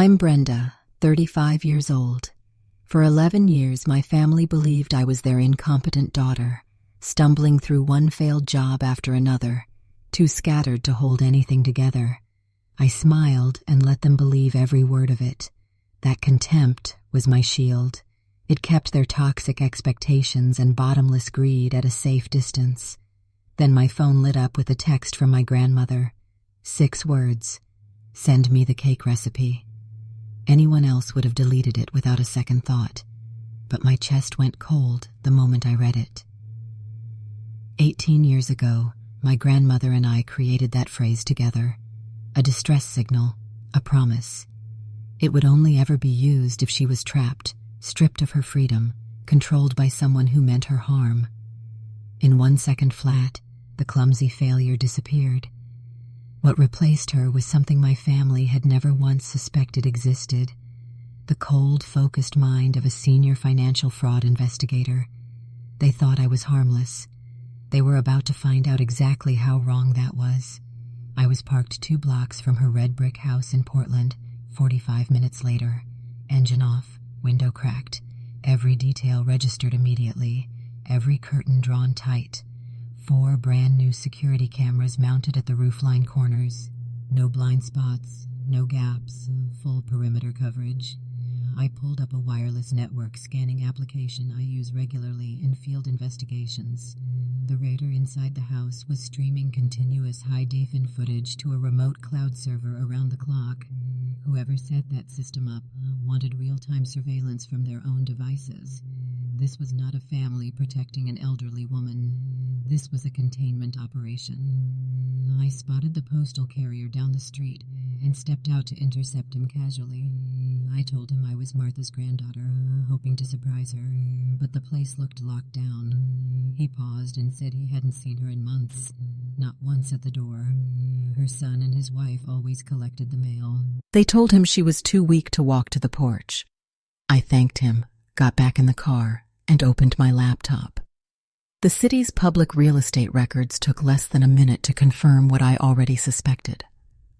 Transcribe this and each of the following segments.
I'm Brenda, 35 years old. For 11 years, my family believed I was their incompetent daughter, stumbling through one failed job after another, too scattered to hold anything together. I smiled and let them believe every word of it. That contempt was my shield. It kept their toxic expectations and bottomless greed at a safe distance. Then my phone lit up with a text from my grandmother. 6 words. Send me the cake recipe. Anyone else would have deleted it without a second thought, but my chest went cold the moment I read it. 18 years ago, my grandmother and I created that phrase together. A distress signal, a promise. It would only ever be used if she was trapped, stripped of her freedom, controlled by someone who meant her harm. In 1 second flat, the clumsy failure disappeared. What replaced her was something my family had never once suspected existed. The cold, focused mind of a senior financial fraud investigator. They thought I was harmless. They were about to find out exactly how wrong that was. I was parked 2 blocks from her red brick house in Portland, 45 minutes later. Engine off, window cracked. Every detail registered immediately. Every curtain drawn tight. 4 brand new security cameras mounted at the roofline corners. No blind spots, no gaps, full perimeter coverage. I pulled up a wireless network scanning application I use regularly in field investigations. The radar inside the house was streaming continuous high-defin footage to a remote cloud server around the clock. Whoever set that system up wanted real-time surveillance from their own devices. This was not a family protecting an elderly woman. This was a containment operation. I spotted the postal carrier down the street and stepped out to intercept him casually. I told him I was Martha's granddaughter, hoping to surprise her, but the place looked locked down. He paused and said he hadn't seen her in months, not once at the door. Her son and his wife always collected the mail. They told him she was too weak to walk to the porch. I thanked him, got back in the car, and opened my laptop. The city's public real estate records took less than a minute to confirm what I already suspected.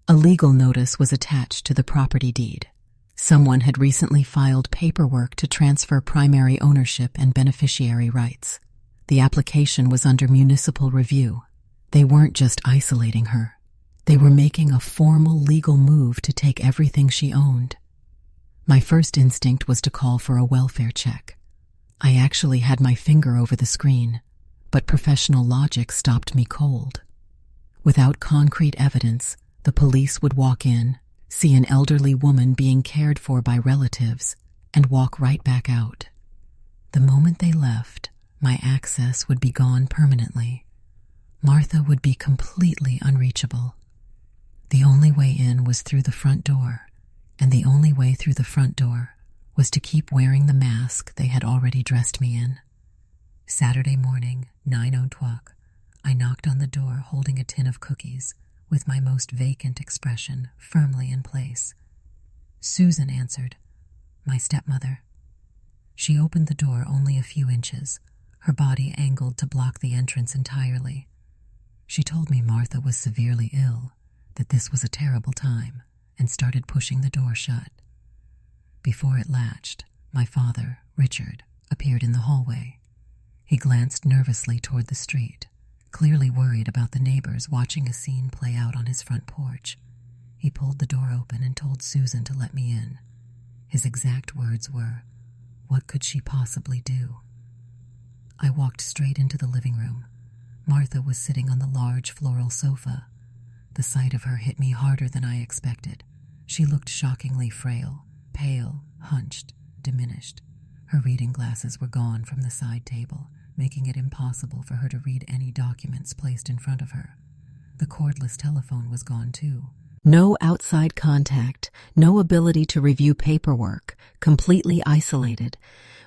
A legal notice was attached to the property deed. Someone had recently filed paperwork to transfer primary ownership and beneficiary rights. The application was under municipal review. They weren't just isolating her. They were making a formal legal move to take everything she owned. My first instinct was to call for a welfare check. I actually had my finger over the screen, but professional logic stopped me cold. Without concrete evidence, the police would walk in, see an elderly woman being cared for by relatives, and walk right back out. The moment they left, my access would be gone permanently. Martha would be completely unreachable. The only way in was through the front door, and the only way through the front door was to keep wearing the mask they had already dressed me in. Saturday morning, 9:00, I knocked on the door holding a tin of cookies, with my most vacant expression firmly in place. Susan answered, my stepmother. She opened the door only a few inches, her body angled to block the entrance entirely. She told me Martha was severely ill, that this was a terrible time, and started pushing the door shut. Before it latched, my father, Richard, appeared in the hallway. He glanced nervously toward the street, clearly worried about the neighbors watching a scene play out on his front porch. He pulled the door open and told Susan to let me in. His exact words were, "What could she possibly do?" I walked straight into the living room. Martha was sitting on the large floral sofa. The sight of her hit me harder than I expected. She looked shockingly frail, pale, hunched, diminished. Her reading glasses were gone from the side table, making it impossible for her to read any documents placed in front of her. The cordless telephone was gone too. No outside contact, no ability to review paperwork, completely isolated.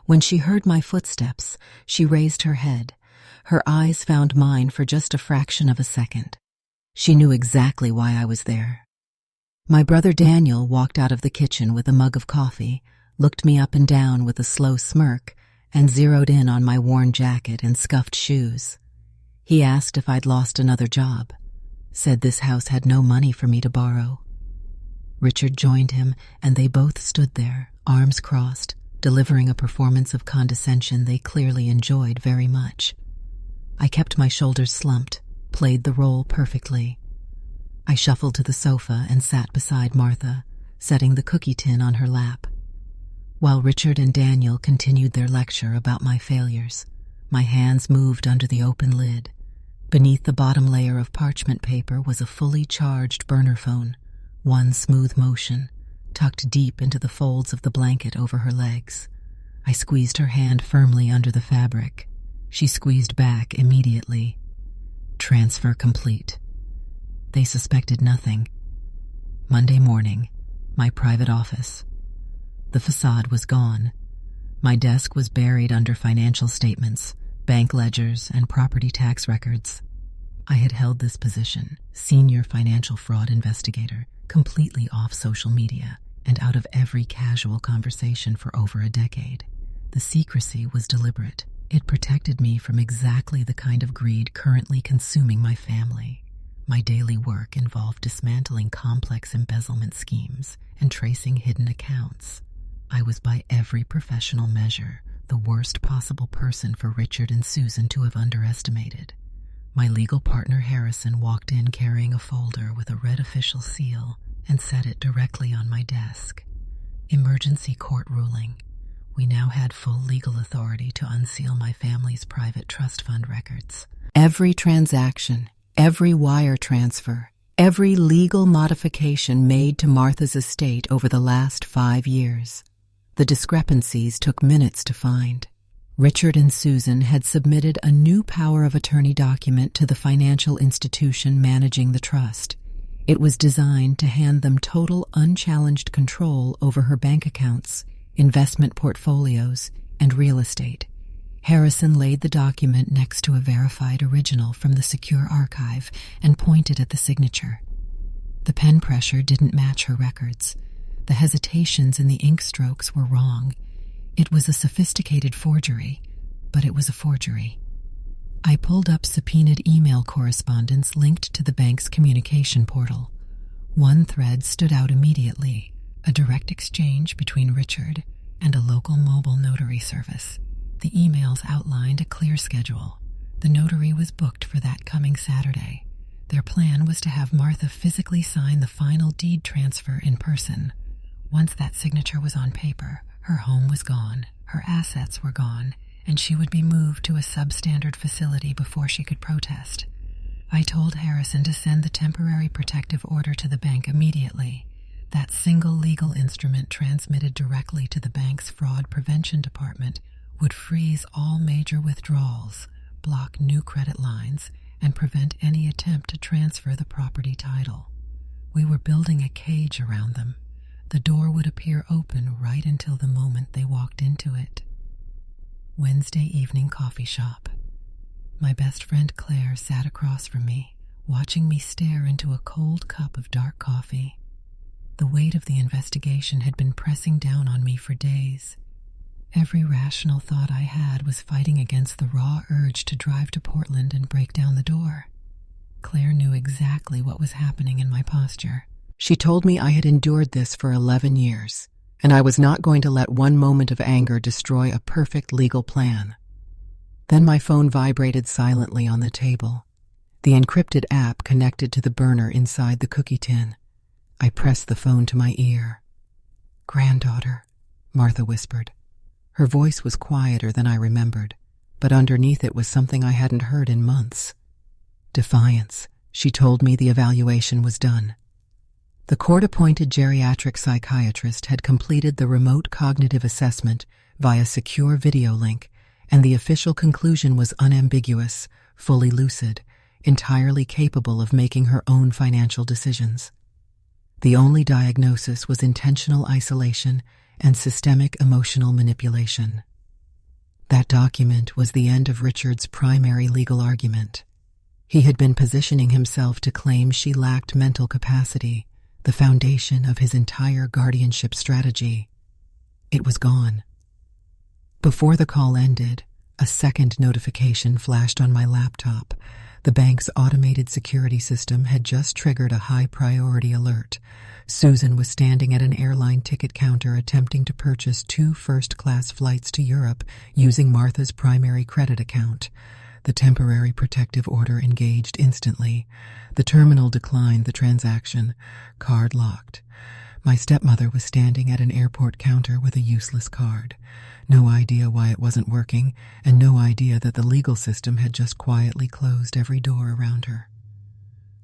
When she heard my footsteps, she raised her head. Her eyes found mine for just a fraction of a second. She knew exactly why I was there. My brother Daniel walked out of the kitchen with a mug of coffee, looked me up and down with a slow smirk, and zeroed in on my worn jacket and scuffed shoes. He asked if I'd lost another job, said this house had no money for me to borrow. Richard joined him, and they both stood there, arms crossed, delivering a performance of condescension they clearly enjoyed very much. I kept my shoulders slumped, played the role perfectly. I shuffled to the sofa and sat beside Martha, setting the cookie tin on her lap. While Richard and Daniel continued their lecture about my failures, my hands moved under the open lid. Beneath the bottom layer of parchment paper was a fully charged burner phone, one smooth motion, tucked deep into the folds of the blanket over her legs. I squeezed her hand firmly under the fabric. She squeezed back immediately. Transfer complete. They suspected nothing. Monday morning, my private office. The facade was gone. My desk was buried under financial statements, bank ledgers, and property tax records. I had held this position, senior financial fraud investigator, completely off social media and out of every casual conversation for over a decade. The secrecy was deliberate. It protected me from exactly the kind of greed currently consuming my family. My daily work involved dismantling complex embezzlement schemes and tracing hidden accounts. I was by every professional measure the worst possible person for Richard and Susan to have underestimated. My legal partner Harrison walked in carrying a folder with a red official seal and set it directly on my desk. Emergency court ruling. We now had full legal authority to unseal my family's private trust fund records. Every transaction, every wire transfer, every legal modification made to Martha's estate over the last 5 years. The discrepancies took minutes to find. Richard and Susan had submitted a new power of attorney document to the financial institution managing the trust. It was designed to hand them total unchallenged control over her bank accounts, investment portfolios, and real estate. Harrison laid the document next to a verified original from the secure archive and pointed at the signature. The pen pressure didn't match her records. The hesitations in the ink strokes were wrong. It was a sophisticated forgery, but it was a forgery. I pulled up subpoenaed email correspondence linked to the bank's communication portal. One thread stood out immediately, a direct exchange between Richard and a local mobile notary service. The emails outlined a clear schedule. The notary was booked for that coming Saturday. Their plan was to have Martha physically sign the final deed transfer in person. Once that signature was on paper, her home was gone, her assets were gone, and she would be moved to a substandard facility before she could protest. I told Harrison to send the temporary protective order to the bank immediately. That single legal instrument transmitted directly to the bank's fraud prevention department would freeze all major withdrawals, block new credit lines, and prevent any attempt to transfer the property title. We were building a cage around them. The door would appear open right until the moment they walked into it. Wednesday evening coffee shop. My best friend Claire sat across from me, watching me stare into a cold cup of dark coffee. The weight of the investigation had been pressing down on me for days. Every rational thought I had was fighting against the raw urge to drive to Portland and break down the door. Claire knew exactly what was happening in my posture. She told me I had endured this for 11 years, and I was not going to let one moment of anger destroy a perfect legal plan. Then my phone vibrated silently on the table. The encrypted app connected to the burner inside the cookie tin. I pressed the phone to my ear. "Granddaughter," Martha whispered. Her voice was quieter than I remembered, but underneath it was something I hadn't heard in months. Defiance. She told me the evaluation was done. The court-appointed geriatric psychiatrist had completed the remote cognitive assessment via secure video link, and the official conclusion was unambiguous, fully lucid, entirely capable of making her own financial decisions. The only diagnosis was intentional isolation and systemic emotional manipulation. That document was the end of Richard's primary legal argument. He had been positioning himself to claim she lacked mental capacity, the foundation of his entire guardianship strategy. It was gone. Before the call ended, a second notification flashed on my laptop. The bank's automated security system had just triggered a high-priority alert. Susan was standing at an airline ticket counter attempting to purchase 2 first-class flights to Europe using Martha's primary credit account. The temporary protective order engaged instantly. The terminal declined the transaction. Card locked. My stepmother was standing at an airport counter with a useless card. No idea why it wasn't working, and no idea that the legal system had just quietly closed every door around her.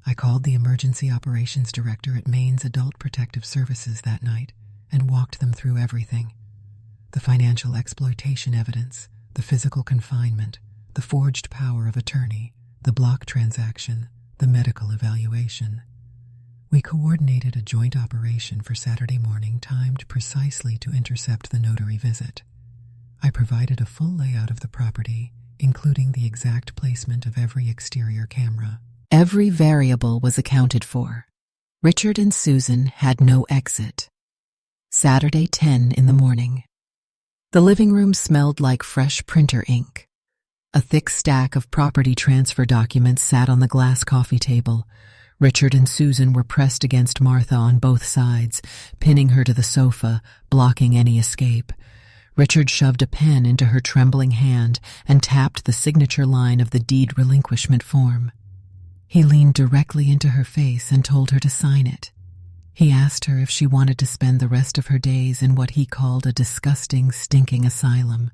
I called the emergency operations director at Maine's Adult Protective Services that night and walked them through everything. The financial exploitation evidence, the physical confinement, the forged power of attorney, the block transaction, the medical evaluation. We coordinated a joint operation for Saturday morning timed precisely to intercept the notary visit. I provided a full layout of the property, including the exact placement of every exterior camera. Every variable was accounted for. Richard and Susan had no exit. Saturday, 10 in the morning. The living room smelled like fresh printer ink. A thick stack of property transfer documents sat on the glass coffee table. Richard and Susan were pressed against Martha on both sides, pinning her to the sofa, blocking any escape. Richard shoved a pen into her trembling hand and tapped the signature line of the deed relinquishment form. He leaned directly into her face and told her to sign it. He asked her if she wanted to spend the rest of her days in what he called a disgusting, stinking asylum.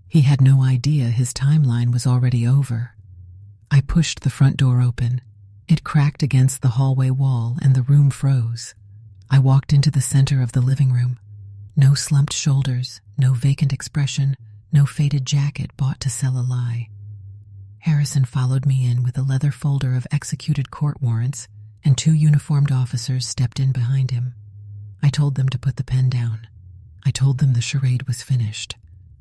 He had no idea his timeline was already over. I pushed the front door open. It cracked against the hallway wall and the room froze. I walked into the center of the living room. No slumped shoulders, no vacant expression, no faded jacket bought to sell a lie. Harrison followed me in with a leather folder of executed court warrants, and 2 uniformed officers stepped in behind him. I told them to put the pen down. I told them the charade was finished.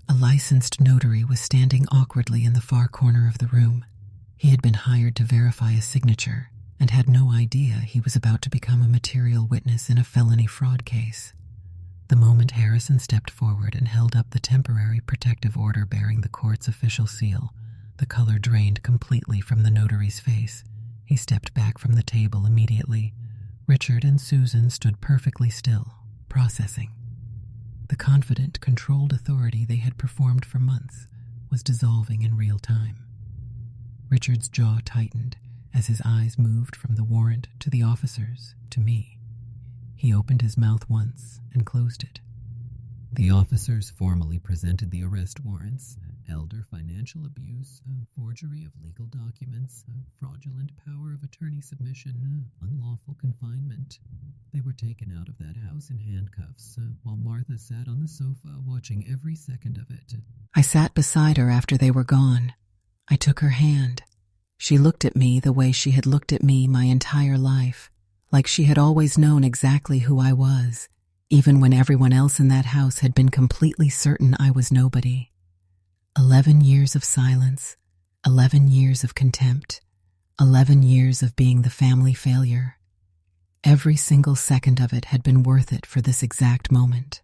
A licensed notary was standing awkwardly in the far corner of the room. He had been hired to verify a signature and had no idea he was about to become a material witness in a felony fraud case. The moment Harrison stepped forward and held up the temporary protective order bearing the court's official seal, the color drained completely from the notary's face. He stepped back from the table immediately. Richard and Susan stood perfectly still, processing. The confident, controlled authority they had performed for months was dissolving in real time. Richard's jaw tightened as his eyes moved from the warrant to the officers to me. He opened his mouth once and closed it. The officers formally presented the arrest warrants: elder financial abuse, forgery of legal documents, fraudulent power of attorney submission, unlawful confinement. They were taken out of that house in handcuffs, while Martha sat on the sofa watching every second of it. I sat beside her after they were gone. I took her hand. She looked at me the way she had looked at me my entire life, like she had always known exactly who I was, even when everyone else in that house had been completely certain I was nobody. 11 years of silence, 11 years of contempt, 11 years of being the family failure. Every single second of it had been worth it for this exact moment.